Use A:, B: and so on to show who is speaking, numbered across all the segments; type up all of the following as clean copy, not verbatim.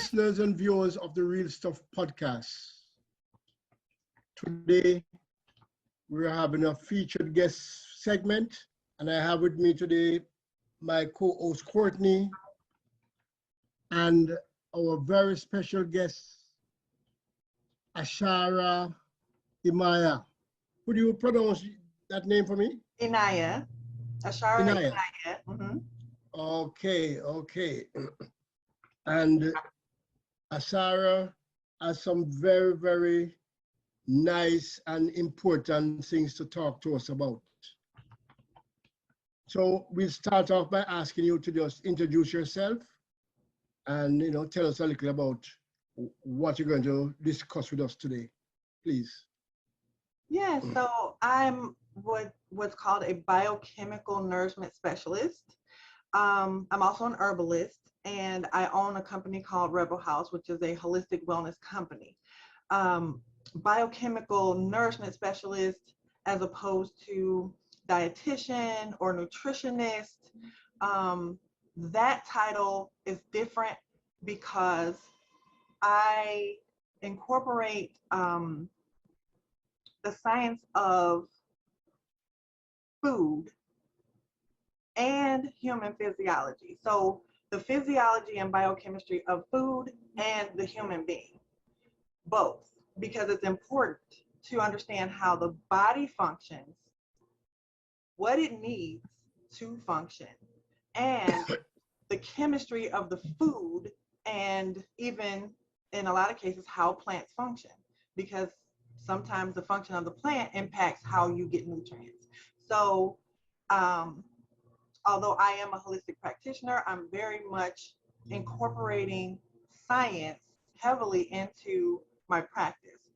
A: listeners and viewers of the Real Stuff podcast. Today, we're having a featured guest segment, and I have with me today my co-host Courtney and our very special guest, Ashara Inaya. Could you pronounce that name for me?
B: Inaya. Ashara
A: Inaya.
B: Inaya. Mm-hmm.
A: Okay. And Ashara has some very, very nice and important things to talk to us about. So we'll start off by asking you to just introduce yourself and tell us a little about what you're going to discuss with us today, please.
B: Yeah, so I'm what's called a biochemical nourishment specialist. I'm also an herbalist, and I own a company called Rebel House, which is a holistic wellness company. Biochemical nourishment specialist, as opposed to dietitian or nutritionist, that title is different because I incorporate the science of food and human physiology. So the physiology and biochemistry of food and the human being, both, because it's important to understand how the body functions, what it needs to function, and the chemistry of the food, and even in a lot of cases how plants function, because sometimes the function of the plant impacts how you get nutrients. So although I am a holistic practitioner, I'm very much incorporating science heavily into my practice.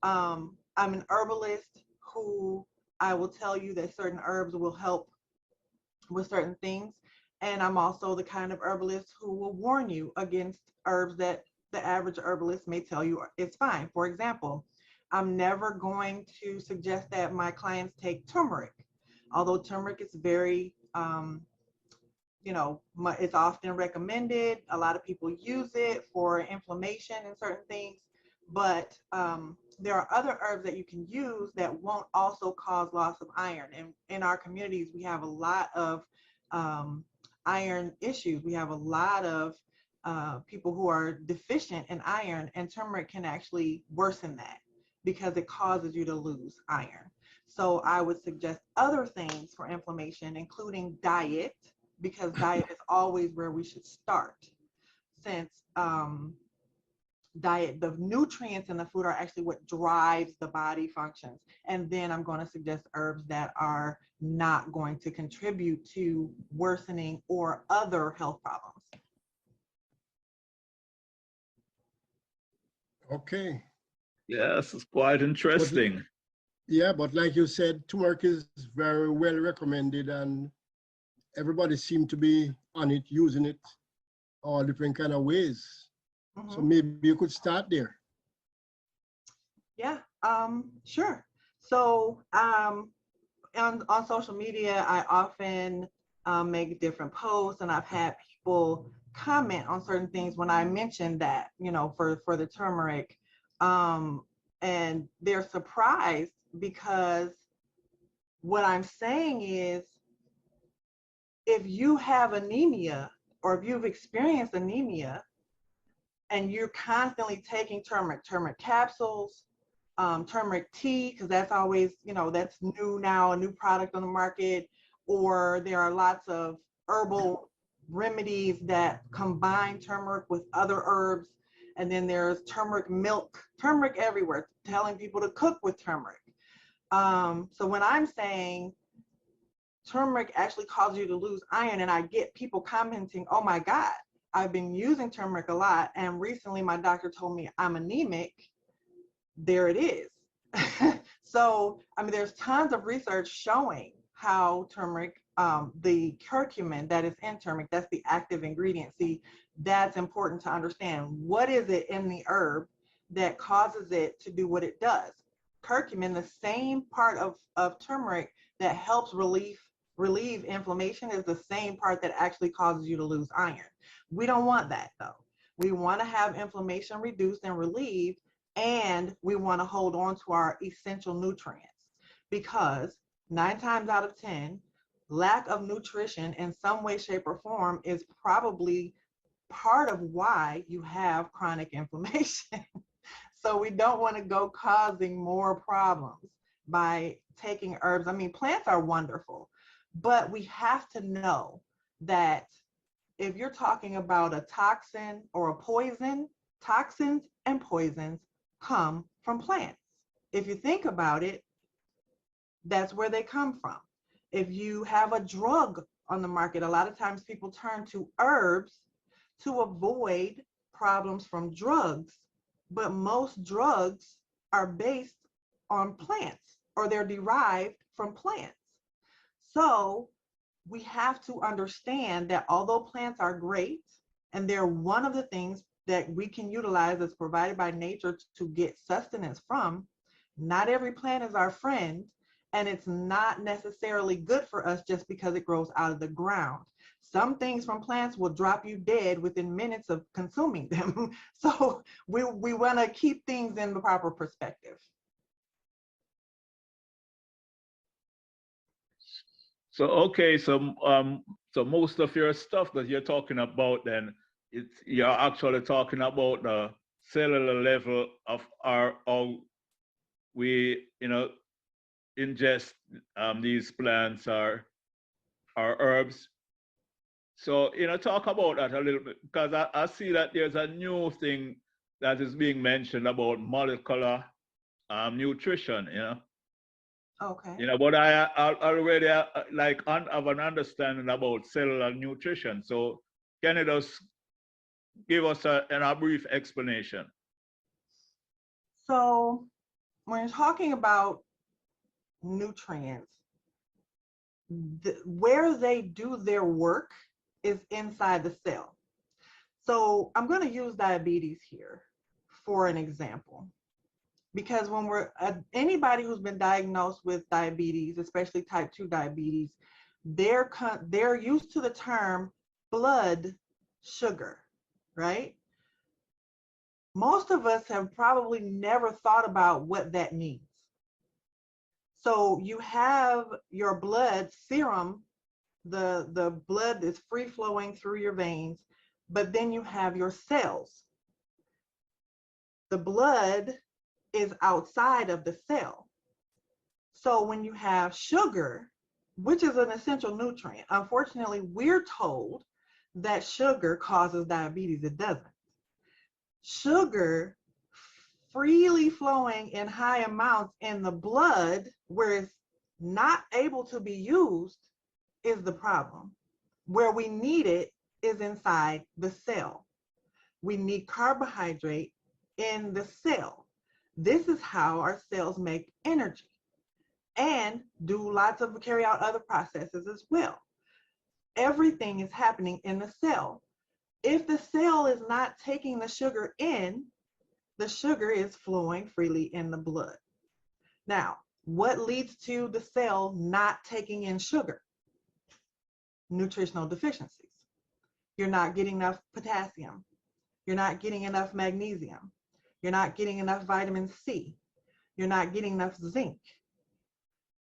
B: I'm an herbalist who I will tell you that certain herbs will help with certain things. And I'm also the kind of herbalist who will warn you against herbs that the average herbalist may tell you is fine. For example, I'm never going to suggest that my clients take turmeric, although turmeric is very, it's often recommended. A lot of people use it for inflammation and certain things, but there are other herbs that you can use that won't also cause loss of iron. And in our communities, we have a lot of iron issues. We have a lot of people who are deficient in iron, and turmeric can actually worsen that because it causes you to lose iron. So I would suggest other things for inflammation, including diet, because diet is always where we should start, since diet, the nutrients in the food are actually what drives the body functions. And then I'm going to suggest herbs that are not going to contribute to worsening or other health problems.
A: Okay.
C: Yes, it's quite interesting.
A: But like you said, turmeric is very well recommended, and everybody seems to be on it, using it all different kind of ways. Mm-hmm. So maybe you could start there.
B: Yeah, sure. So on social media, I often make different posts, and I've had people comment on certain things when I mentioned that, for the turmeric, and they're surprised because what I'm saying is, if you have anemia, or if you've experienced anemia and you're constantly taking turmeric capsules, turmeric tea, because that's always, that's new now, a new product on the market, or there are lots of herbal remedies that combine turmeric with other herbs. And then there's turmeric milk, turmeric everywhere, telling people to cook with turmeric. So when I'm saying turmeric actually causes you to lose iron, and I get people commenting, oh my God, I've been using turmeric a lot, and recently my doctor told me I'm anemic, there it is. So, there's tons of research showing how turmeric, the curcumin that is in turmeric, that's the active ingredient. See, that's important to understand. What is it in the herb that causes it to do what it does? Curcumin, the same part of turmeric that helps relieve inflammation, is the same part that actually causes you to lose iron. We don't want that, though. We want to have inflammation reduced and relieved, and we want to hold on to our essential nutrients, because 9 times out of 10, lack of nutrition in some way, shape, or form is probably part of why you have chronic inflammation. So we don't want to go causing more problems by taking herbs. I mean, plants are wonderful, but we have to know that if you're talking about a toxin or a poison, toxins and poisons come from plants. If you think about it, that's where they come from. If you have a drug on the market, a lot of times people turn to herbs to avoid problems from drugs, but most drugs are based on plants, or they're derived from plants. So we have to understand that although plants are great, and they're one of the things that we can utilize that's provided by nature to get sustenance from, not every plant is our friend, and it's not necessarily good for us just because it grows out of the ground. Some things from plants will drop you dead within minutes of consuming them. So we want to keep things in the proper perspective.
C: So okay, so most of your stuff that you're talking about, then you're actually talking about the cellular level of how we ingest these plants or herbs. So talk about that a little bit, because I see that there's a new thing that is being mentioned about molecular nutrition.
B: Okay.
C: But I already have an understanding about cellular nutrition. So can you just give us a brief explanation?
B: So when you're talking about nutrients, where they do their work is inside the cell. So I'm going to use diabetes here for an example, because when we're anybody who's been diagnosed with diabetes, especially type 2 diabetes, they're used to the term blood sugar, right? Most of us have probably never thought about what that means. So you have your blood serum, the blood is free flowing through your veins, but then you have your cells. The blood is outside of the cell. So when you have sugar, which is an essential nutrient, unfortunately, we're told that sugar causes diabetes. It doesn't. Sugar freely flowing in high amounts in the blood, where it's not able to be used, is the problem. Where we need it is inside the cell. We need carbohydrate in the cell. This is how our cells make energy and carry out other processes as well. Everything is happening in the cell. If the cell is not taking the sugar in, the sugar is flowing freely in the blood. Now, what leads to the cell not taking in sugar? Nutritional deficiencies. You're not getting enough potassium. You're not getting enough magnesium. You're not getting enough vitamin C. You're not getting enough zinc.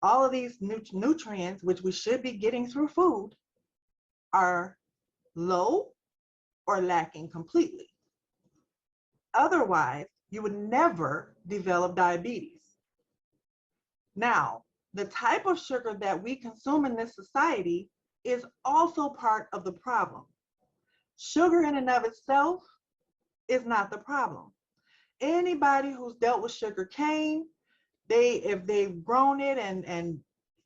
B: All of these nutrients, which we should be getting through food, are low or lacking completely. Otherwise, you would never develop diabetes. Now, the type of sugar that we consume in this society is also part of the problem. Sugar in and of itself is not the problem. Anybody who's dealt with sugar cane, if they've grown it and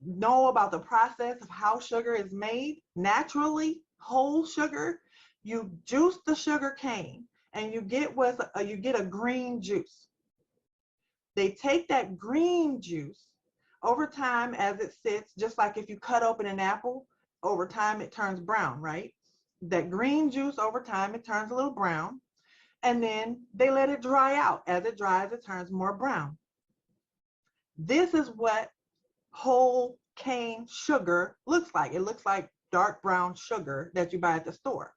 B: know about the process of how sugar is made naturally, whole sugar, you juice the sugar cane and you get a green juice. They take that green juice over time as it sits, just like if you cut open an apple, over time it turns brown, right? That green juice over time, it turns a little brown, and then they let it dry out. As it dries, it turns more brown. This is what whole cane sugar looks like. It looks like dark brown sugar that you buy at the store.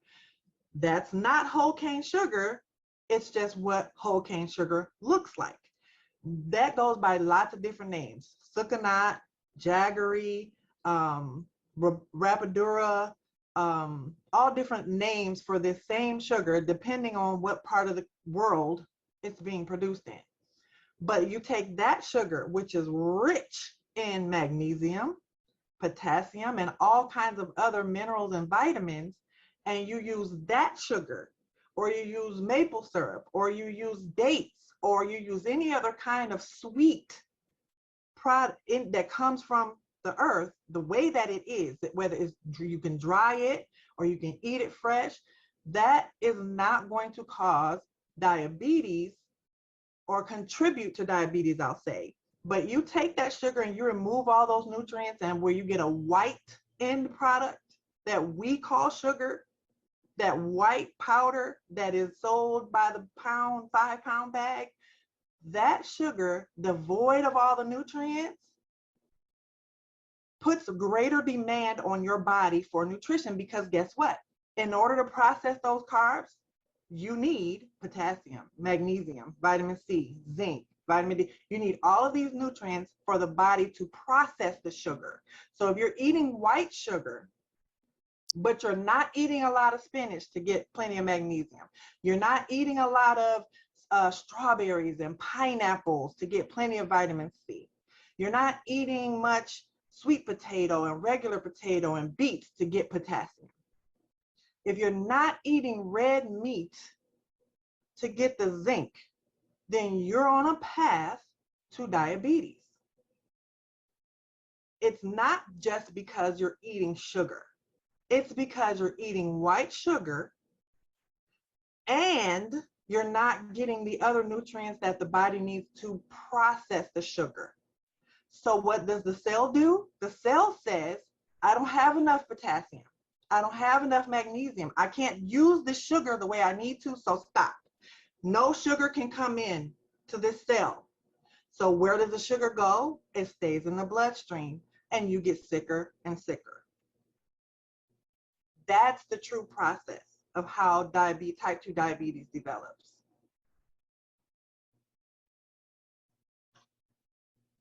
B: That's not whole cane sugar. It's just what whole cane sugar looks like. That goes by lots of different names: sucanat, jaggery, rapadura, all different names for this same sugar, depending on what part of the world it's being produced in. But you take that sugar, which is rich in magnesium, potassium, and all kinds of other minerals and vitamins, and you use that sugar, or you use maple syrup, or you use dates, or you use any other kind of sweet product that comes from the earth, the way that it is, whether it's you can dry it or you can eat it fresh, that is not going to cause diabetes or contribute to diabetes, I'll say. But you take that sugar and you remove all those nutrients, and where you get a white end product that we call sugar, that white powder that is sold by the pound, 5-pound bag, that sugar, devoid of all the nutrients, puts a greater demand on your body for nutrition, because guess what? In order to process those carbs, you need potassium, magnesium, vitamin C, zinc, vitamin D. You need all of these nutrients for the body to process the sugar. So if you're eating white sugar, but you're not eating a lot of spinach to get plenty of magnesium, you're not eating a lot of strawberries and pineapples to get plenty of vitamin C, you're not eating much sweet potato and regular potato and beets to get potassium, if you're not eating red meat to get the zinc, then you're on a path to diabetes. It's not just because you're eating sugar. It's because you're eating white sugar and you're not getting the other nutrients that the body needs to process the sugar. So what does the cell do? The cell says, I don't have enough potassium. I don't have enough magnesium. I can't use the sugar the way I need to, so stop. No sugar can come in to this cell. So where does the sugar go? It stays in the bloodstream, and you get sicker and sicker. That's the true process of how type 2 diabetes develops.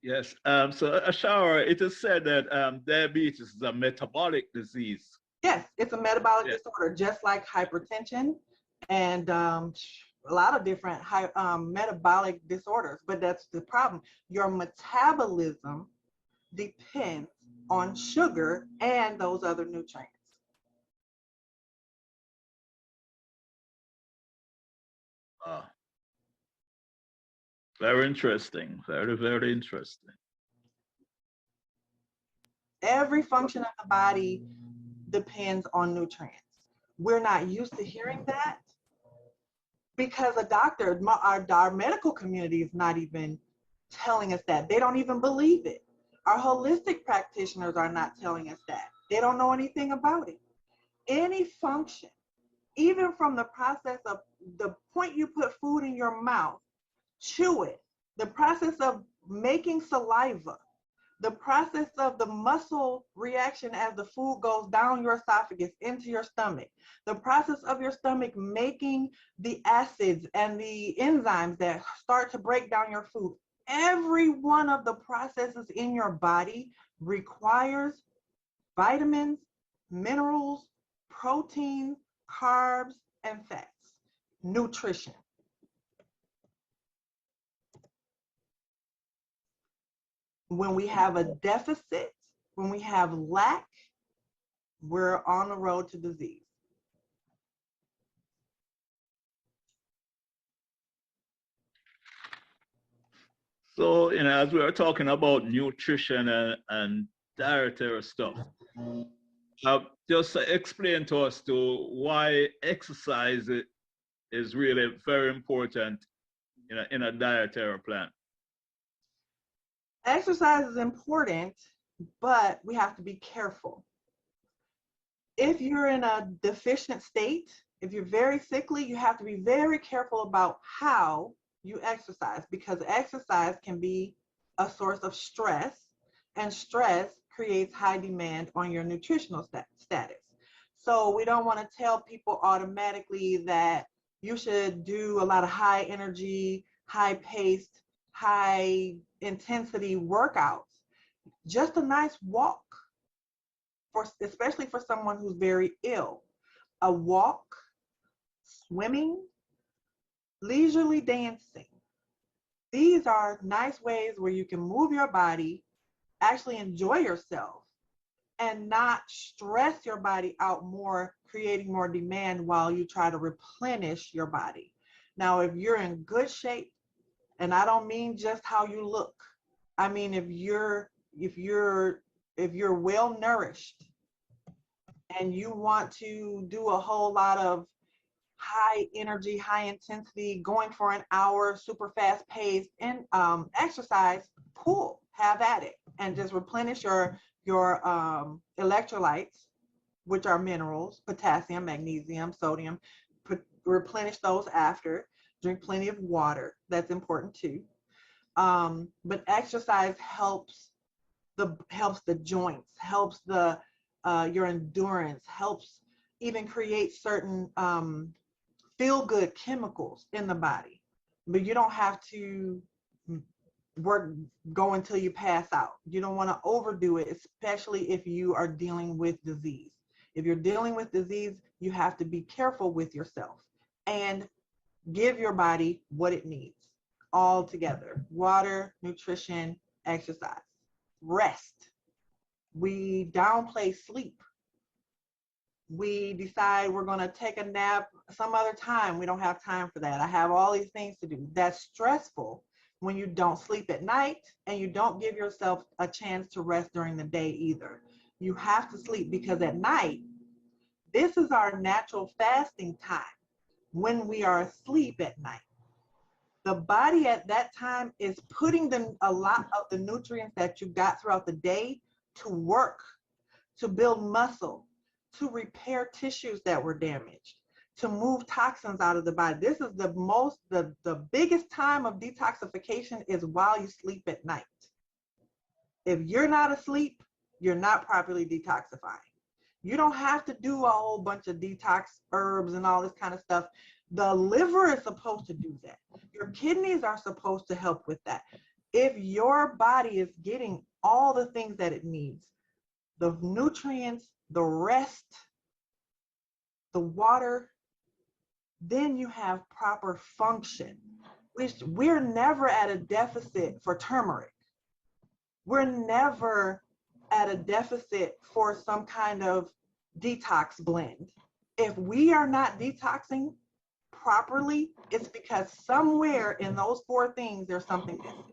C: Yes. So Ashara, it is said that diabetes is a metabolic disease.
B: Yes, it's a metabolic disorder, just like hypertension and a lot of different metabolic disorders. But that's the problem. Your metabolism depends on sugar and those other nutrients.
C: Very interesting. Very, very interesting.
B: Every function of the body depends on nutrients. We're not used to hearing that because a doctor, our medical community is not even telling us that. They don't even believe it. Our holistic practitioners are not telling us that. They don't know anything about it. Any function, even from the process of the point you put food in your mouth, chew it, the process of making saliva, the process of the muscle reaction as the food goes down your esophagus into your stomach, the process of your stomach making the acids and the enzymes that start to break down your food. Every one of the processes in your body requires vitamins, minerals, protein, carbs, and fats, nutrition. When we have a deficit, when we have lack, we're on the road to disease.
C: So, as we are talking about nutrition and dietary stuff, just explain to us why exercise is really very important in a dietary plan.
B: Exercise is important, but we have to be careful. If you're in a deficient state, if you're very sickly, you have to be very careful about how you exercise, because exercise can be a source of stress, and stress creates high demand on your nutritional status. So we don't want to tell people automatically that you should do a lot of high energy, high paced, high intensity workouts. Just a nice walk, especially for someone who's very ill. A walk, swimming, leisurely dancing. These are nice ways where you can move your body, actually enjoy yourself, and not stress your body out more, creating more demand while you try to replenish your body. Now, if you're in good shape, and I don't mean just how you look, I mean if you're well nourished and you want to do a whole lot of high energy, high intensity, going for an hour, super fast paced, and exercise, cool, have at it, and just replenish your electrolytes, which are minerals, potassium, magnesium, sodium. Replenish those after. Drink plenty of water. That's important too. But exercise helps the joints, helps your endurance, helps even create certain feel-good chemicals in the body. But you don't have to go until you pass out. You don't want to overdo it, especially if you are dealing with disease. If you're dealing with disease, you have to be careful with yourself and give your body what it needs all together: water, nutrition, exercise, rest. We downplay sleep. We decide we're going to take a nap some other time. We don't have time for that. I have all these things to do. That's stressful when you don't sleep at night and you don't give yourself a chance to rest during the day either. You have to sleep, because at night, this is our natural fasting time. When we are asleep at night, the body at that time is putting a lot of the nutrients that you got throughout the day to work, to build muscle, to repair tissues that were damaged, to move toxins out of the body. This is the biggest time of detoxification is while you sleep at night. If you're not asleep, you're not properly detoxifying. You don't have to do a whole bunch of detox herbs and all this kind of stuff. The liver is supposed to do that. Your kidneys are supposed to help with that. If your body is getting all the things that it needs, the nutrients, the rest, the water, then you have proper function, which we're never at a deficit for turmeric. We're never at a deficit for some kind of detox blend. If we are not detoxing properly, it's because somewhere in those four things, there's something missing.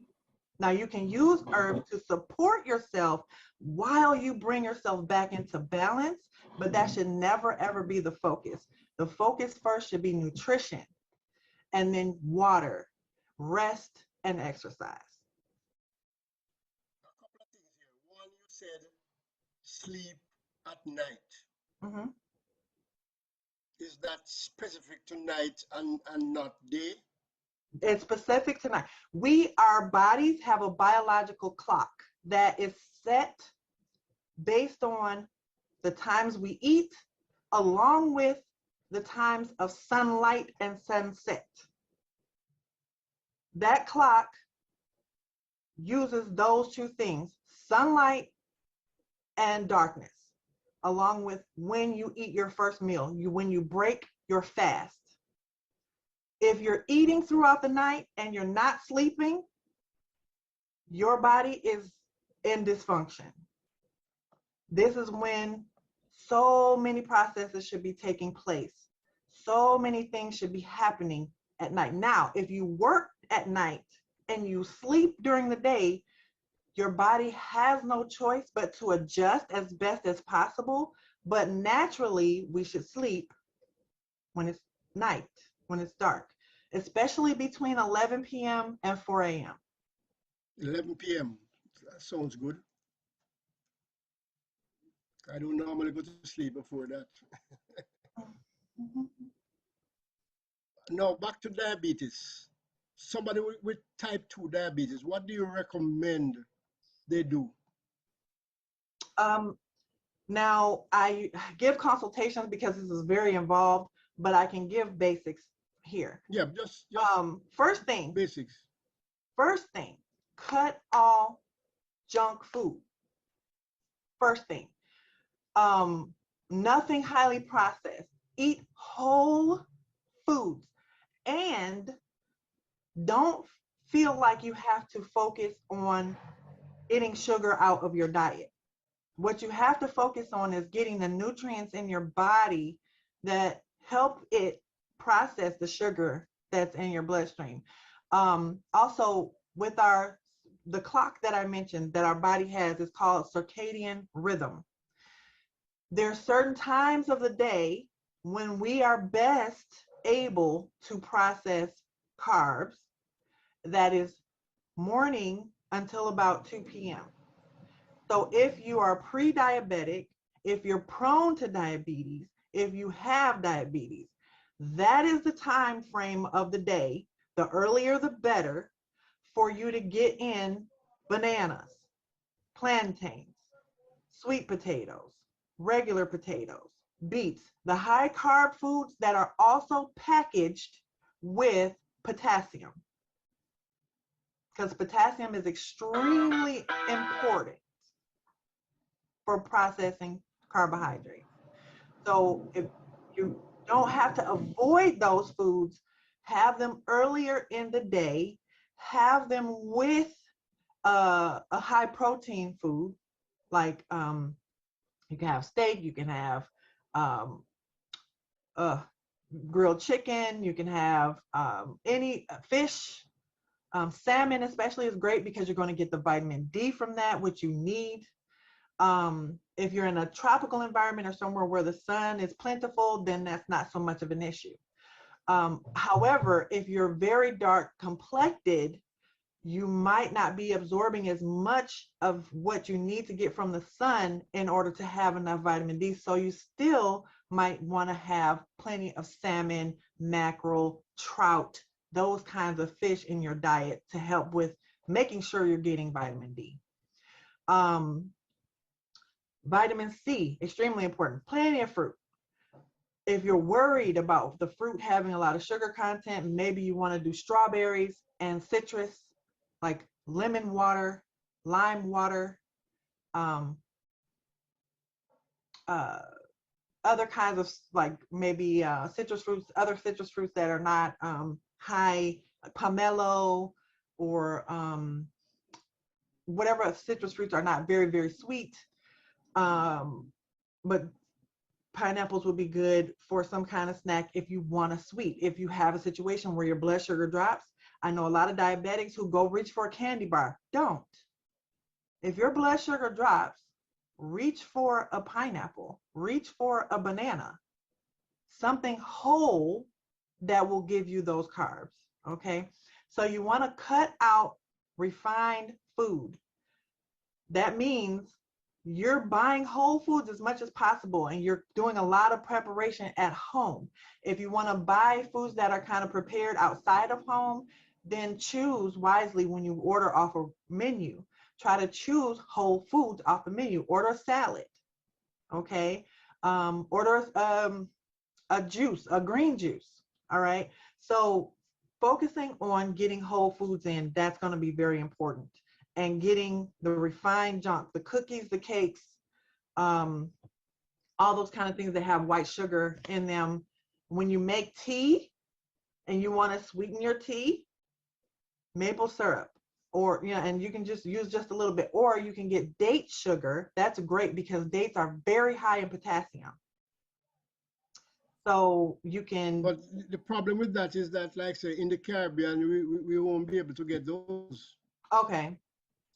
B: Now, you can use herbs to support yourself while you bring yourself back into balance, but that should never, ever be the focus. The focus first should be nutrition, and then water, rest, and exercise.
A: A couple of things here. One, you said sleep at night.
B: Mm-hmm.
A: Is that specific to night and not day?
B: It's specific to night. Our bodies have a biological clock that is set based on the times we eat, along with the times of sunlight and sunset. That clock uses those two things, sunlight and darkness, along with when you eat your first meal, when you break your fast. If you're eating throughout the night and you're not sleeping, your body is in dysfunction. This is when so many processes should be taking place. So many things should be happening at night. Now, if you work at night and you sleep during the day, your body has no choice but to adjust as best as possible. But naturally, we should sleep when it's night, when it's dark, especially between 11 p.m. and 4 a.m.
A: 11 p.m. That sounds good. I don't normally go to sleep before that.
B: Mm-hmm.
A: Now, back to diabetes. Somebody with type 2 diabetes, what do you recommend they do?
B: Now, I give consultations because this is very involved, but I can give basics here.
A: Yeah, just
B: First thing,
A: basics.
B: cut all junk food. First thing, nothing highly processed. Eat whole foods, and don't feel like you have to focus on getting sugar out of your diet. What you have to focus on is getting the nutrients in your body that help it process the sugar that's in your bloodstream. Also, with the clock that I mentioned that our body has is called circadian rhythm. There are certain times of the day when we are best able to process carbs. That is morning until about 2 p.m. So if you are pre-diabetic, if you're prone to diabetes, if you have diabetes, that is the time frame of the day, the earlier the better, for you to get in bananas, plantains, sweet potatoes, regular potatoes, beets, the high carb foods that are also packaged with potassium. Because potassium is extremely important for processing carbohydrates. So if you don't have to avoid those foods, have them earlier in the day, have them with a high protein food, like you can have steak, you can have grilled chicken, you can have any fish. Salmon especially is great because you're going to get the vitamin D from that, which you need. If you're in a tropical environment or somewhere where the sun is plentiful, then that's not so much of an issue. However, if you're very dark complected, you might not be absorbing as much of what you need to get from the sun in order to have enough vitamin D. So you still might want to have plenty of salmon, mackerel, trout, those kinds of fish in your diet to help with making sure you're getting vitamin D. Vitamin C, extremely important. Plenty of fruit. If you're worried about the fruit having a lot of sugar content, maybe you want to do strawberries and citrus, like lemon water, lime water, other kinds of like maybe citrus fruits, other citrus fruits that are not high, pomelo or whatever citrus fruits are not very, very sweet. But pineapples would be good for some kind of snack if you want a sweet. If you have a situation where your blood sugar drops, I know a lot of diabetics who go reach for a candy bar. Don't. If your blood sugar drops, reach for a pineapple, reach for a banana, something whole that will give you those carbs, okay? So you want to cut out refined food. That means you're buying whole foods as much as possible and you're doing a lot of preparation at home. If you want to buy foods that are kind of prepared outside of home, then choose wisely when you order off a menu. Try to choose whole foods off the menu. Order a salad, okay? Order a juice, a green juice, all right? So focusing on getting whole foods in, that's going to be very important. And getting the refined junk, the cookies, the cakes, all those kind of things that have white sugar in them. When you make tea and you want to sweeten your tea, maple syrup, or, you know, and you can just use just a little bit, or you can get date sugar. That's great because dates are very high in potassium. So you can.
A: But the problem with that is that, like say, in the Caribbean, we won't be able to get those.
B: Okay.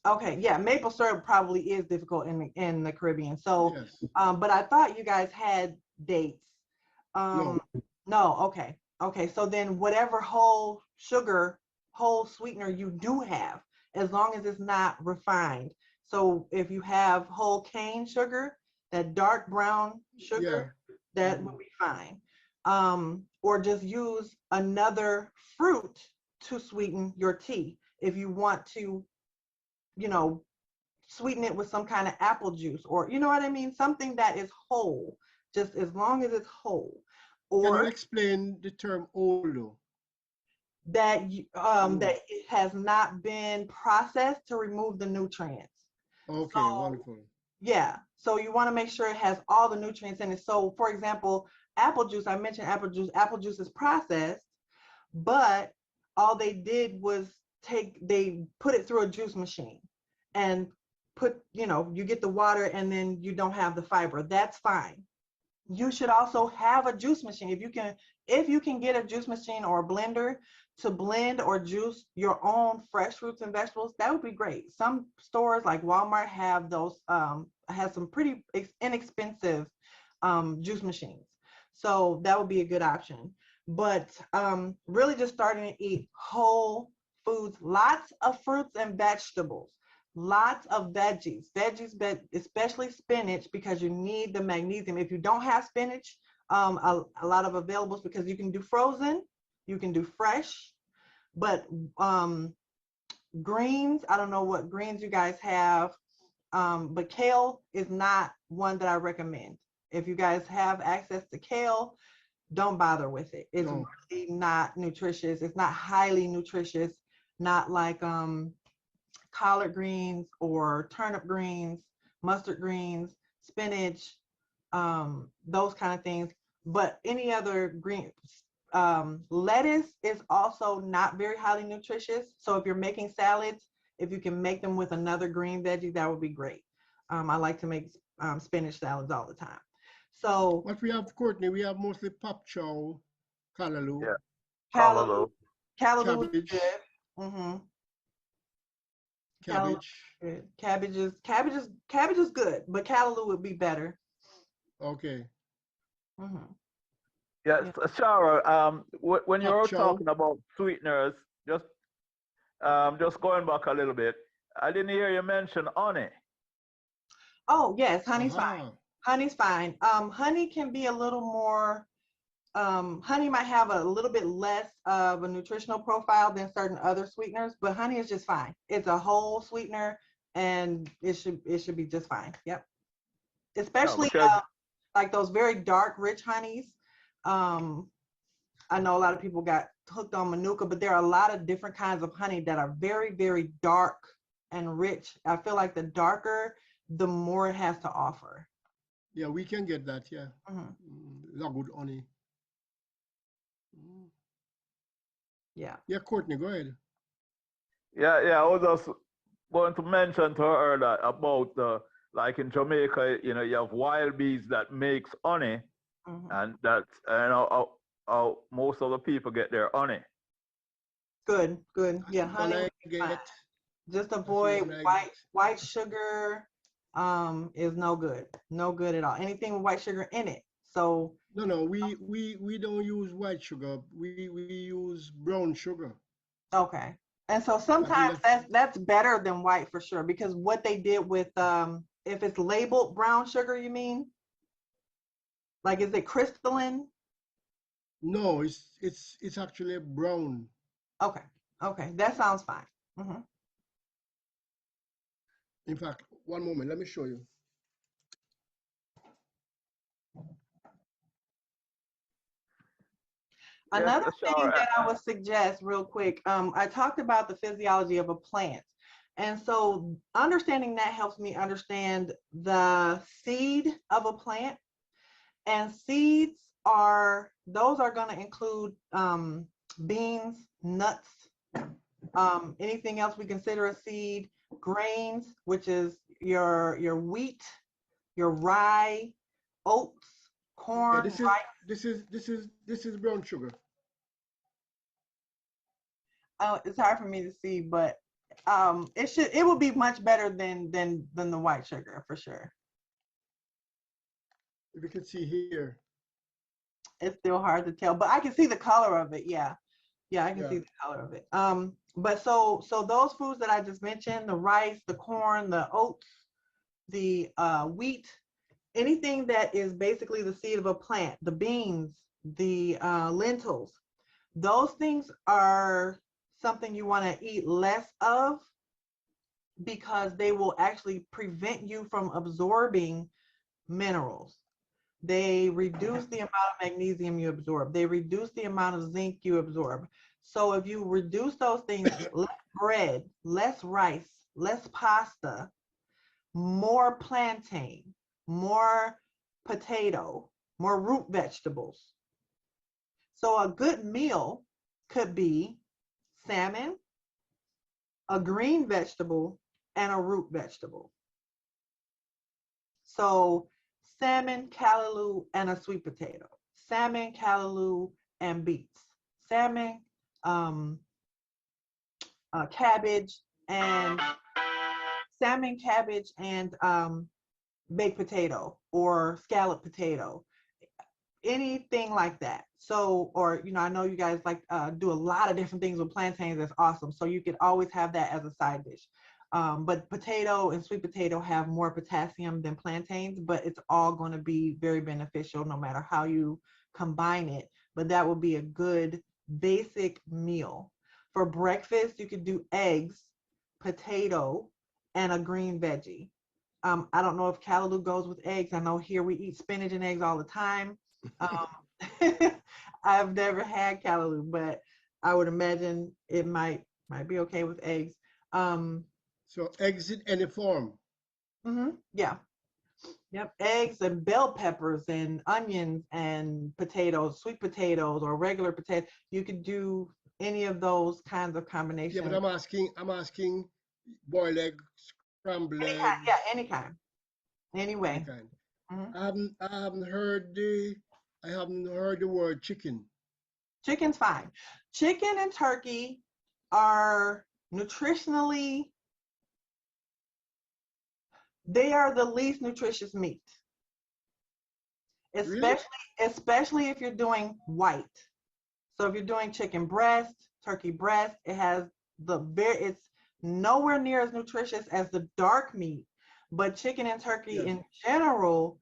B: Okay, yeah, maple syrup probably is difficult in the Caribbean. So,
A: Yes.
B: But I thought you guys had dates.
A: No.
B: No, okay. Okay, so then whatever whole sugar, whole sweetener you do have, as long as it's not refined. So if you have whole cane sugar, that dark brown sugar, that would be fine. Or just use another fruit to sweeten your tea. If you want to, you know, sweeten it with some kind of apple juice, or you know what I mean, something that is whole, just as long as it's whole.
A: Can you
B: Or
A: explain the term "olo"?
B: that that it has not been processed to remove the nutrients.
A: Okay,
B: So,
A: wonderful.
B: yeah, so you want to make sure it has all the nutrients in it. So for example, apple juice, I mentioned apple juice. Apple juice is processed, but all they did was they put it through a juice machine and you get the water and then you don't have the fiber. That's fine. You should also have a juice machine. If you can get a juice machine or a blender to blend or juice your own fresh fruits and vegetables, that would be great. Some stores like Walmart have those, has some pretty inexpensive juice machines. So that would be a good option. But really just starting to eat whole foods, lots of fruits and vegetables, lots of veggies, especially spinach, because you need the magnesium. If you don't have spinach, a lot of availables, because you can do frozen, you can do fresh, but greens, I don't know what greens you guys have, but kale is not one that I recommend. If you guys have access to kale, don't bother with it. It's really not nutritious. It's not highly nutritious, not like collard greens or turnip greens, mustard greens, spinach, those kind of things. But any other greens, lettuce is also not very highly nutritious. So if you're making salads, if you can make them with another green veggie, that would be great. I like to make spinach salads all the time. So
A: what we have, Courtney, we have mostly pop chow, callaloo,
D: Yeah.
B: callaloo is
A: cabbage,
B: good. Mm-hmm.
A: cabbage.
B: Cabbage is good, but callaloo would be better.
A: Okay.
B: Mm-hmm.
D: Yes,
B: Yeah.
D: Ashara, when
A: Pop
D: you're
A: chow.
D: talking about sweeteners, just going back a little bit, I didn't hear you mention honey.
B: Oh yes, honey's fine.
A: Aha.
B: Honey's fine. Honey can be a little more. Honey might have a little bit less of a nutritional profile than certain other sweeteners, but honey is just fine. It's a whole sweetener, and it should be just fine. Yep.
D: No,
B: Especially
D: because
B: like those very dark, rich honeys. I know a lot of people got hooked on Manuka, but there are a lot of different kinds of honey that are very, very dark and rich. I feel like the darker, the more it has to offer.
A: Yeah, we can get that, yeah.
B: Mm-hmm.
A: Good honey.
B: Yeah.
A: Yeah, Courtney, go ahead.
D: yeah, I was just going to mention to her that about like in Jamaica, you have wild bees that makes honey,
B: Mm-hmm.
D: and that's how most of the people get their honey.
B: Good. Yeah,
A: That's
B: honey
A: one I
B: would be fine.
A: get.
B: Just
A: That's the
B: avoid
A: one I get.
B: white sugar. Is no good. No good at all. Anything with white sugar in it. So
A: No, we don't use white sugar. We use brown sugar.
B: okay. And so
A: I think
B: sometimes that's better than white for sure, because what they did with if it's labeled brown sugar, you mean? Like, is it crystalline?
A: no, it's actually brown.
B: Okay. That sounds fine. Mm-hmm.
A: In fact, one moment, let me show you.
B: Another
D: Yes,
B: thing
D: Ashara.
B: that I would suggest real quick, I talked about the physiology of a plant. And so understanding that helps me understand the seed of a plant. And seeds are going to include beans, nuts, anything else we consider a seed, grains, which is your wheat, your rye, oats,
A: Yeah,
B: corn, rice.
A: this is brown sugar.
B: It's hard for me to see, but it would be much better than the white sugar for sure.
A: If you can see here.
B: It's still hard to tell, but I can see the color of it. Yeah, I can
A: Yeah.
B: see the color of it. But so those foods that I just mentioned, the rice, the corn, the oats, the wheat, anything that is basically the seed of a plant, the beans, the lentils, those things are something you want to eat less of because they will actually prevent you from absorbing minerals. They reduce the amount of magnesium you absorb. They reduce the amount of zinc you absorb. So if you reduce those things, less bread, less rice, less pasta, more plantain, more potato, more root vegetables. So a good meal could be salmon, a green vegetable, and a root vegetable. So salmon, callaloo, and a sweet potato. Salmon, callaloo, and beets. Salmon, cabbage, and salmon, cabbage, and baked potato or scalloped potato. Anything like that. So, or, you know, I know you guys like do a lot of different things with plantains. That's awesome. So you could always have that as a side dish. But potato and sweet potato have more potassium than plantains, but it's all going to be very beneficial no matter how you combine it. But that would be a good basic meal. For breakfast, you could do eggs, potato, and a green veggie. I don't know if callaloo goes with eggs. I know here we eat spinach and eggs all the time. I've never had callaloo, but I would imagine it might be okay with eggs.
A: So eggs in any form.
B: Yeah. Yep. Eggs and bell peppers and onions and potatoes, sweet potatoes or regular potatoes. You could do any of those kinds of combinations.
A: Yeah, but I'm asking boiled egg, scrambled eggs.
B: Yeah, any kind. Anyway.
A: Any kind. I haven't heard the word chicken.
B: Chicken's fine. Chicken and turkey are nutritionally, they are the least nutritious meat. Especially if you're doing white. So if you're doing chicken breast, turkey breast, it's nowhere near as nutritious as the dark meat. But chicken and turkey in general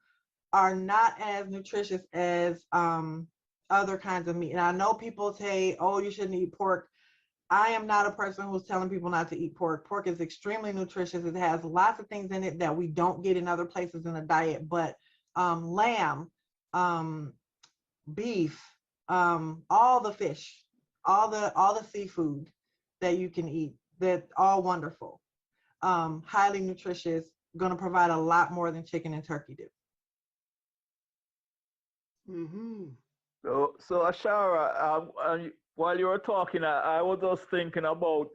B: are not as nutritious as other kinds of meat. And I know people say, oh, you shouldn't eat pork. I am not a person who's telling people not to eat pork. Pork is extremely nutritious. It has lots of things in it that we don't get in other places in the diet, but lamb, beef, all the fish, all the seafood that you can eat, that's all wonderful. Highly nutritious, going to provide a lot more than chicken and turkey do.
D: So Ashara, while you were talking, I was just thinking about,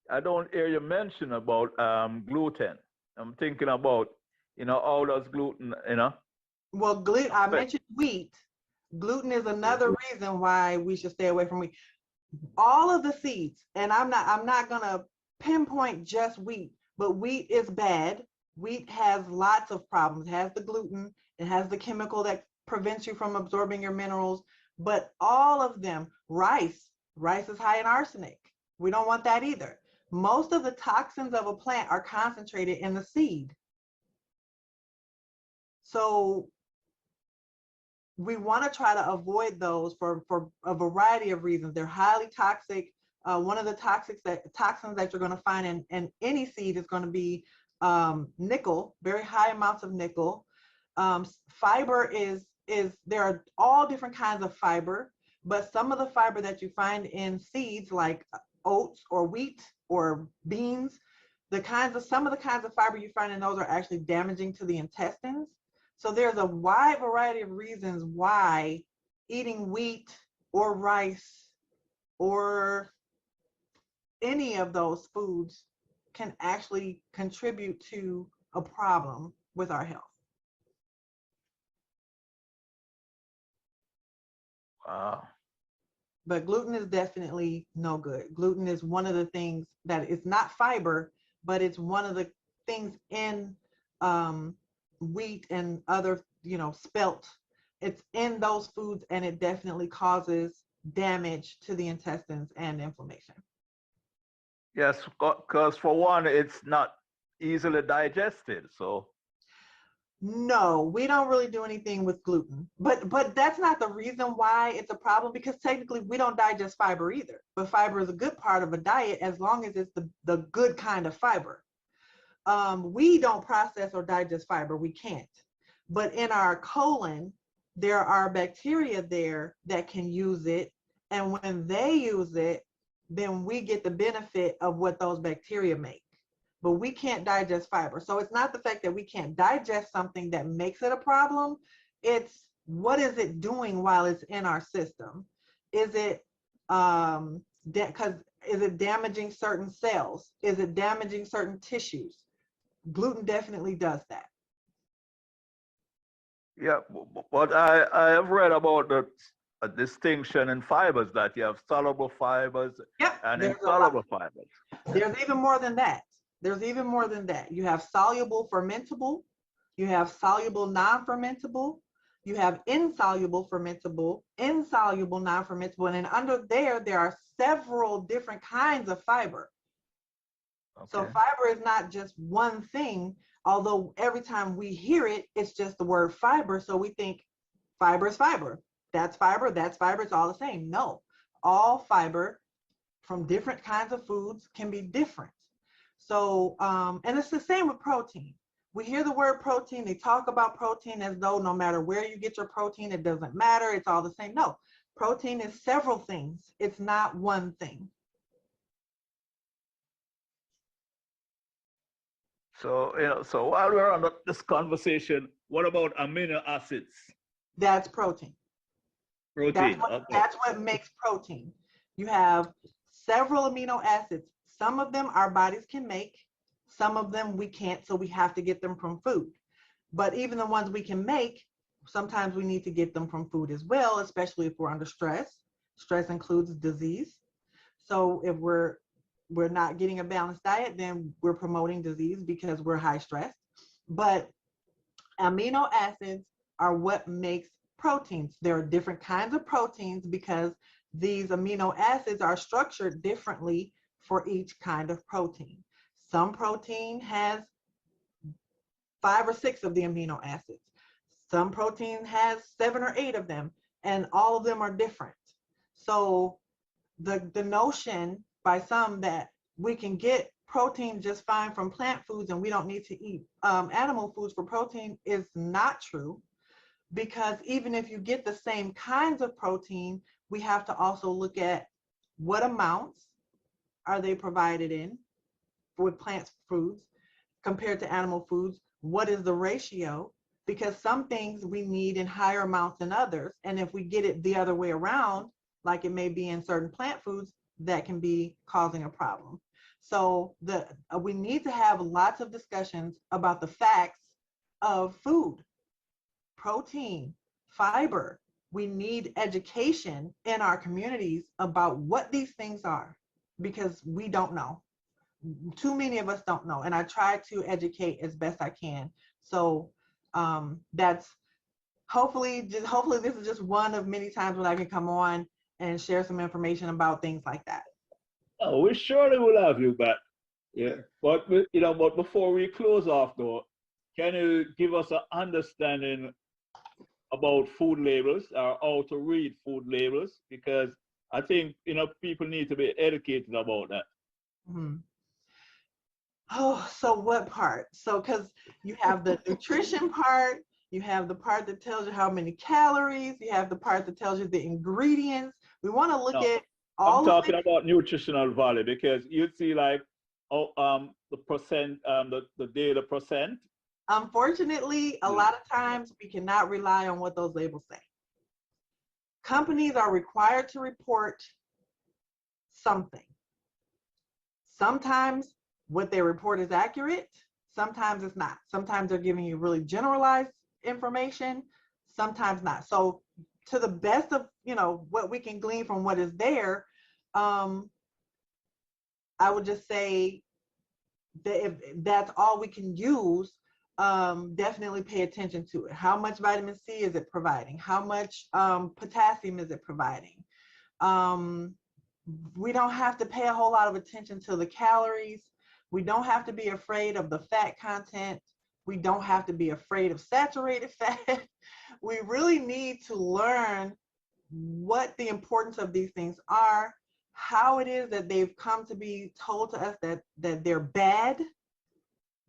D: I don't hear you mention about gluten. I'm thinking about, how does gluten,
B: Well, gluten, I mentioned wheat. Gluten is another reason why we should stay away from wheat. All of the seeds, and I'm not gonna pinpoint just wheat, but wheat is bad. Wheat has lots of problems. It has the gluten, it has the chemical that prevents you from absorbing your minerals, but all of them, rice is high in arsenic. We don't want that either. Most of the toxins of a plant are concentrated in the seed. So we want to try to avoid those for a variety of reasons. They're highly toxic. One of the toxins that you're going to find in any seed is going to be nickel, very high amounts of nickel. Fiber there are all different kinds of fiber, but some of the fiber that you find in seeds like oats or wheat or beans, some of the kinds of fiber you find in those are actually damaging to the intestines. So there's a wide variety of reasons why eating wheat or rice or any of those foods can actually contribute to a problem with our health.
D: Wow.
B: But gluten is definitely no good. Gluten is one of the things that is not fiber, but it's one of the things in wheat and other, spelt. It's in those foods, and it definitely causes damage to the intestines and inflammation.
D: Yes, because for one, it's not easily digested. So
B: no, we don't really do anything with gluten, but that's not the reason why it's a problem, because technically we don't digest fiber either. But fiber is a good part of a diet as long as it's the good kind of fiber. we don't process or digest fiber. We can't. But in our colon, there are bacteria there that can use it. And when they use it, then we get the benefit of what those bacteria make. But we can't digest fiber. So it's not the fact that we can't digest something that makes it a problem. It's what is it doing while it's in our system? Is it is it damaging certain cells? Is it damaging certain tissues? Gluten definitely does that.
D: Yeah, but I have read about the a distinction in fibers, that you have soluble fibers and insoluble fibers.
B: There's even more than that. There's even more than that. You have soluble fermentable, you have soluble non-fermentable, you have insoluble fermentable, insoluble non-fermentable, and then under there are several different kinds of fiber. Okay. So fiber is not just one thing, although every time we hear it, it's just the word fiber. So we think fiber is fiber. That's fiber, it's all the same. No, all fiber from different kinds of foods can be different. So, and it's the same with protein. We hear the word protein, they talk about protein as though no matter where you get your protein, it doesn't matter, it's all the same. No, protein is several things. It's not one thing.
D: So, so while we're on this conversation, what about amino acids?
B: That's protein.
D: Protein.
B: That's what makes protein. You have several amino acids. Some of them our bodies can make, some of them we can't, so we have to get them from food. But even the ones we can make, sometimes we need to get them from food as well, especially if we're under stress. Stress includes disease. So if we're not getting a balanced diet, then we're promoting disease because we're high stress. But amino acids are what makes proteins. There are different kinds of proteins because these amino acids are structured differently for each kind of protein. Some protein has 5 or 6 of the amino acids. Some protein has 7 or 8 of them, and all of them are different. So the notion by some that we can get protein just fine from plant foods and we don't need to eat animal foods for protein is not true, because even if you get the same kinds of protein, we have to also look at what amounts are they provided in with plant foods compared to animal foods. What is the ratio? Because some things we need in higher amounts than others. And if we get it the other way around, like it may be in certain plant foods, that can be causing a problem. So we need to have lots of discussions about the facts of food, protein, fiber. We need education in our communities about what these things are, because we don't know. Too many of us don't know, and I try to educate as best I can. So that's hopefully this is just one of many times when I can come on and share some information about things like that.
C: Oh, we surely will have you back. Yeah, but but before we close off though, can you give us an understanding about food labels, or how to read food labels? Because I think people need to be educated about that.
B: Mm-hmm. Oh, so what part? So because you have the nutrition part, you have the part that tells you how many calories, you have the part that tells you the ingredients. We want to look at all. I'm
C: talking about nutritional value, because you'd see like the percent, the data percent.
B: Unfortunately, a lot of times we cannot rely on what those labels say. Companies are required to report something. Sometimes what they report is accurate, sometimes it's not. Sometimes they're giving you really generalized information, sometimes not. So to the best of what we can glean from what is there, I would just say that if that's all we can use, definitely pay attention to it. How much vitamin C is it providing? How much potassium is it providing? We don't have to pay a whole lot of attention to the calories. We don't have to be afraid of the fat content. We don't have to be afraid of saturated fat. We really need to learn what the importance of these things are, how it is that they've come to be told to us that they're bad,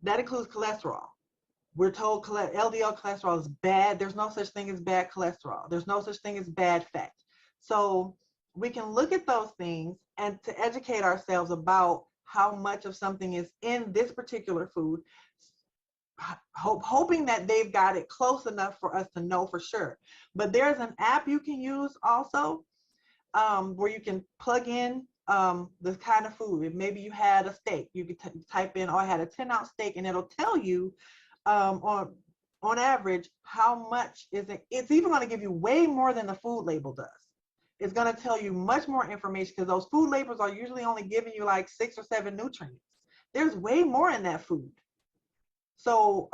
B: That includes cholesterol. We're told LDL cholesterol is bad. There's no such thing as bad cholesterol. There's no such thing as bad fat. So we can look at those things and to educate ourselves about how much of something is in this particular food, hoping that they've got it close enough for us to know for sure. But there's an app you can use also where you can plug in the kind of food. If maybe you had a steak, you could type in, oh, I had a 10-ounce steak, and it'll tell you on average how much is it. It's even going to give you way more than the food label does. It's going to tell you much more information because those food labels are usually only giving you like 6 or 7 nutrients. There's way more in that food. So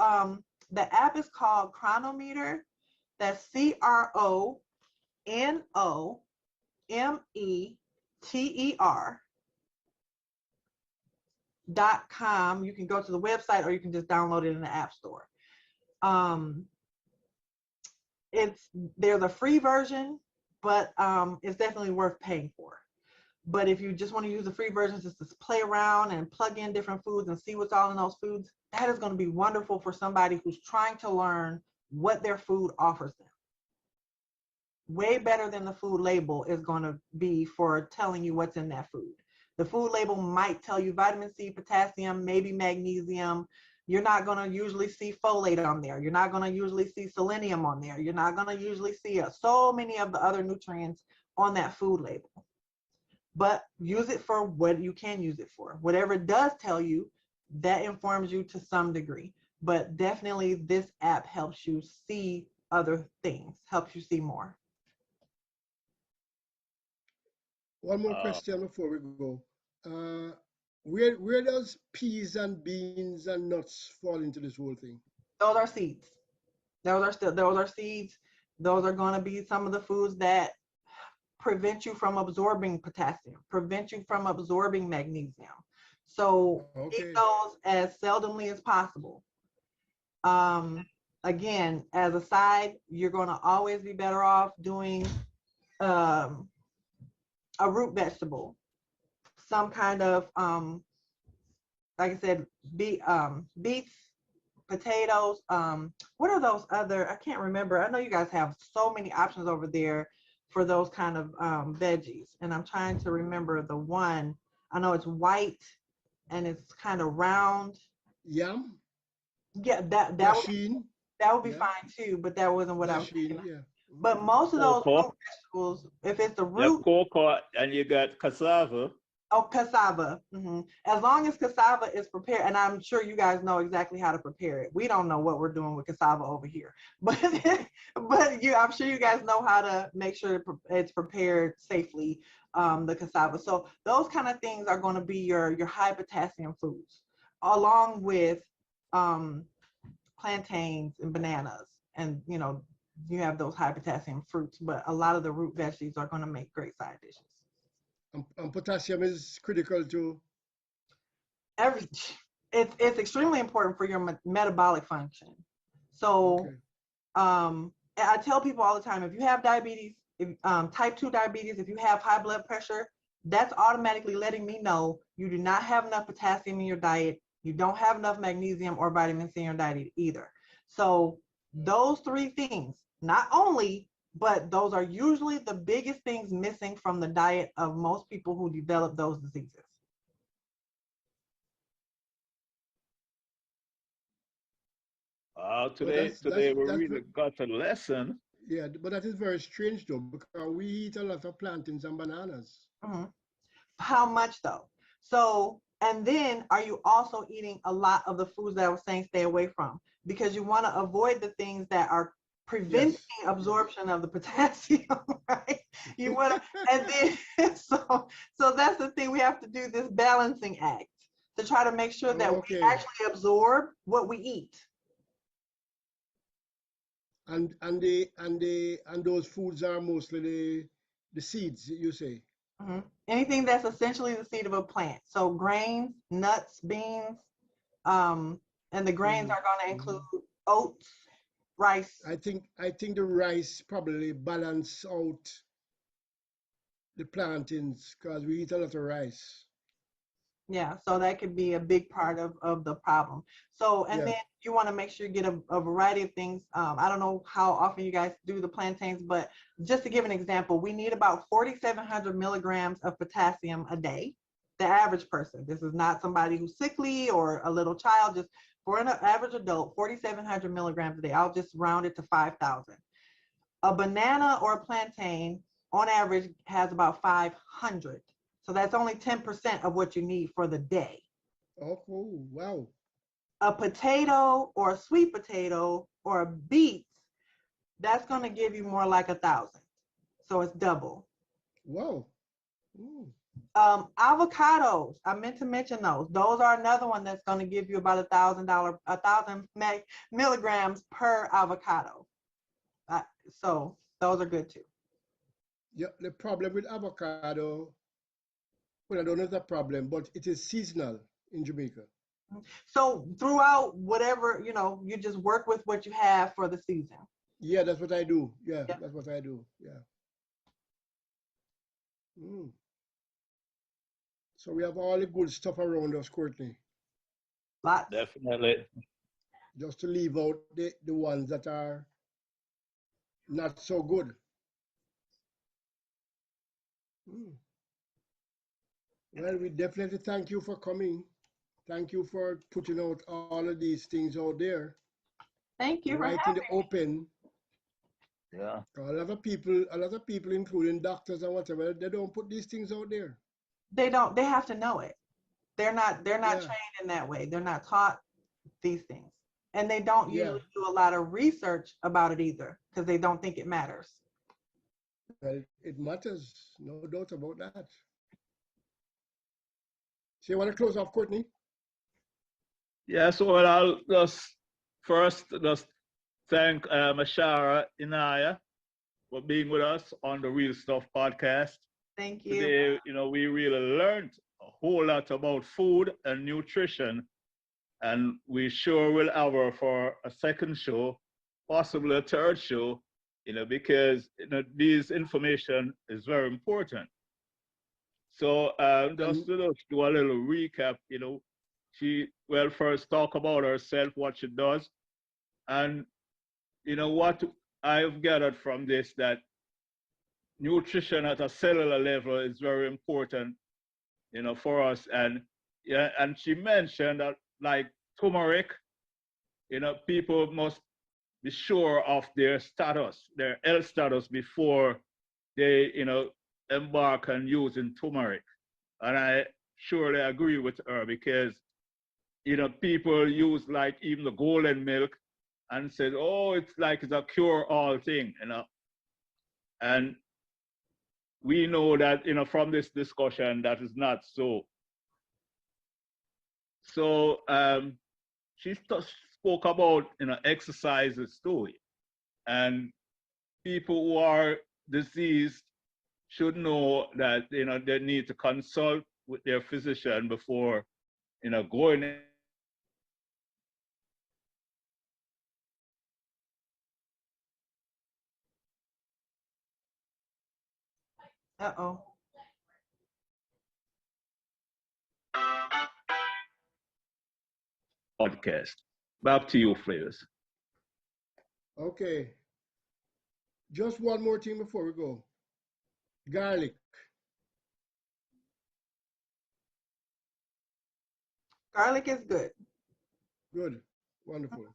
B: the app is called Chronometer. That's CRONOMETER.com. You can go to the website or you can just download it in the App Store. There's a free version, but it's definitely worth paying for. But if you just want to use the free version just to play around and plug in different foods and see what's all in those foods, that is going to be wonderful for somebody who's trying to learn what their food offers them. Way better than the food label is going to be for telling you what's in that food. The food label might tell you vitamin C, potassium, maybe magnesium. You're not going to usually see folate on there. You're not going to usually see selenium on there. You're not going to usually see so many of the other nutrients on that food label. But use it for what you can use it for. Whatever it does tell you, that informs you to some degree. But definitely this app helps you see other things, helps you see more.
A: One more question before we go. Where does peas and beans and nuts fall into this whole thing?
B: Those are seeds. Those are seeds. Those are going to be some of the foods that prevent you from absorbing potassium, prevent you from absorbing magnesium. So eat those as seldomly as possible. Again, as a side, you're going to always be better off doing a root vegetable, some kind of, like I said, beets, potatoes. What are those other? I can't remember. I know you guys have so many options over there for those kind of veggies, and I'm trying to remember the one. I know it's white and it's kind of round.
A: Yam.
B: Yeah, that would be fine too, but that wasn't what I was thinking. Yeah. But most of those root vegetables, if it's the root,
C: cocoa, and you got cassava.
B: Oh, cassava. As long as cassava is prepared, and I'm sure you guys know exactly how to prepare it. We don't know what we're doing with cassava over here, but I'm sure you guys know how to make sure it's prepared safely, the cassava. So those kind of things are going to be your high potassium foods, along with plantains and bananas, and you have those high potassium fruits. But a lot of the root veggies are going to make great side dishes.
A: And potassium is critical to
B: it's extremely important for your metabolic function. So I tell people all the time, if you have diabetes, type 2 diabetes, if you have high blood pressure, that's automatically letting me know you do not have enough potassium in your diet. You don't have enough magnesium or vitamin C in your diet either. So those 3 things, not only, but those are usually the biggest things missing from the diet of most people who develop those diseases.
C: Today we really got a lesson.
A: Yeah, but that is very strange though, because we eat a lot of plantains and bananas.
B: How much though? So, and then are you also eating a lot of the foods that I was saying stay away from? Because you want to avoid the things that are preventing absorption of the potassium, right? You want to, and then so that's the thing. We have to do this balancing act to try to make sure that we actually absorb what we eat.
A: And those foods are mostly the seeds, you say.
B: Anything that's essentially the seed of a plant. So grains, nuts, beans, and the grains are going to include oats, rice.
A: I think the rice probably balance out the plantains because we eat a lot of rice.
B: Yeah, so that could be a big part of the problem. So, and
A: Yeah.
B: then you want to make sure you get a variety of things. I don't know how often you guys do the plantains, but just to give an example, we need about 4,700 milligrams of potassium a day. The average person. This is not somebody who's sickly or a little child. Just for an average adult, 4,700 milligrams a day. I'll just round it to 5,000. A banana or a plantain, on average, has about 500. So that's only 10% of what you need for the day.
A: Oh, wow.
B: A potato or a sweet potato or a beet, that's going to give you more like 1,000. So it's double.
A: Wow. Ooh.
B: Avocados, I meant to mention those. Those are another one that's going to give you about $1,000 milligrams per avocado. So those are good too.
A: Yeah, the problem with avocado, well, I don't know if it's a problem, but it is seasonal in Jamaica.
B: So throughout whatever, you just work with what you have for the season.
A: Yeah, that's what I do. Yeah,
B: Yep.
A: that's what I do. Yeah. Mm. So we have all the good stuff around us, Courtney.
B: Lots.
C: Definitely.
A: Just to leave out the ones that are not so good. Mm. Well, we definitely thank you for coming. Thank you for putting out all of these things out there.
B: Thank you for
A: Right in
B: having
A: the
B: me.
A: open.
C: Yeah.
A: A lot of people, including doctors and whatever, they don't put these things out there.
B: They have to know it. They're not
A: Yeah.
B: trained in that way. They're not taught these things. And they don't
A: Yeah.
B: usually do a lot of research about it either because they don't think it matters.
A: Well, it matters, no doubt about that. So you want to close off, Courtney?
C: Yeah, so well, I'll just first just thank Ashara Inaya for being with us on the Real Stuff podcast.
B: Thank you.
C: Today, we really learned a whole lot about food and nutrition, and we sure will have her for a second show, possibly a third show, because this information is very important. So just to do a little recap, she will first talk about herself, what she does, and what I've gathered from this, that nutrition at a cellular level is very important, for us. And yeah, and she mentioned that like turmeric, people must be sure of their status, their health status before they, embark on using turmeric. And I surely agree with her because, people use like even the golden milk and said, oh, it's like it's a cure-all thing, And we know that, from this discussion, that is not so. So she spoke about, exercises too. And people who are diseased should know that, they need to consult with their physician before, going in.
B: Uh-oh.
C: Podcast. Back to you, Flavors.
A: Okay. Just one more thing before we go. Garlic.
B: Garlic is good.
A: Good. Wonderful.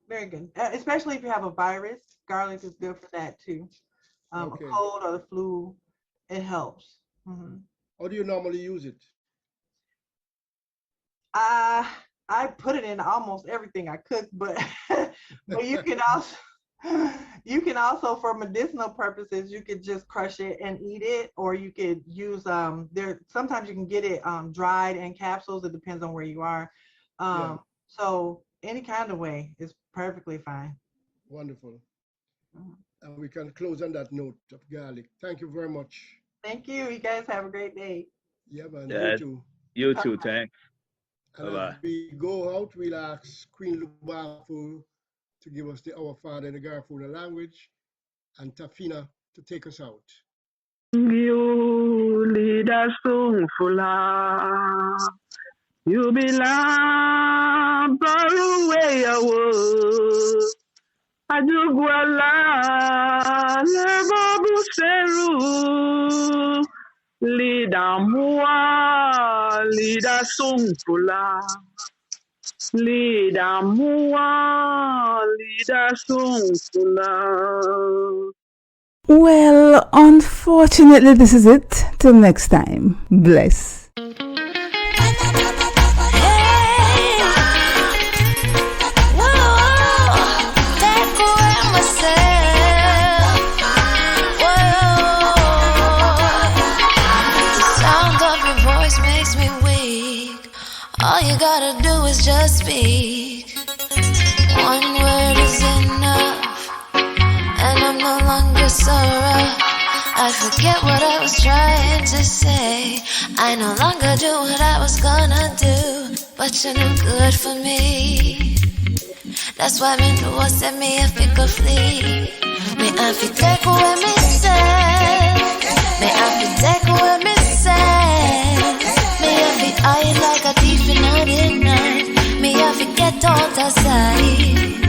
B: Very good. Especially if you have a virus, garlic is good for that too.
A: Okay.
B: A cold or the flu, it helps. Mm-hmm.
A: How do you normally use it?
B: I put it in almost everything I cook, but but you can also for medicinal purposes you could just crush it and eat it, or you could use sometimes you can get it dried in capsules. It depends on where you are.
A: Yeah.
B: So any kind of way is perfectly fine.
A: Wonderful. And we can close on that note of garlic. Thank you very much.
B: Thank you. You guys have a great day.
A: Yeah, man.
C: Yeah,
A: You too.
C: you too, thanks.
A: And
C: Bye-bye.
A: as we go out, we'll ask Queen Lubafu to give us the Our Father in the Garifuna language and Tafina to take us out.
C: You live.
E: leader soon fula. You belong far away away. Ajugwala lebabu seru. Leader mua, leader soon fula. Leader mua, leader soon fula.
F: Well, unfortunately, this is it. Till next time. Bless.
G: All you gotta do is just speak. One word is enough, and I'm no longer so rough. I forget what I was trying to say. I no longer do what I was gonna do, but you're no good for me. That's why me do what set me if it could flee. Me I fi take away me say. Me I fi take away me say. Me I fi hide like a thief in the night. Me I fi get out of sight.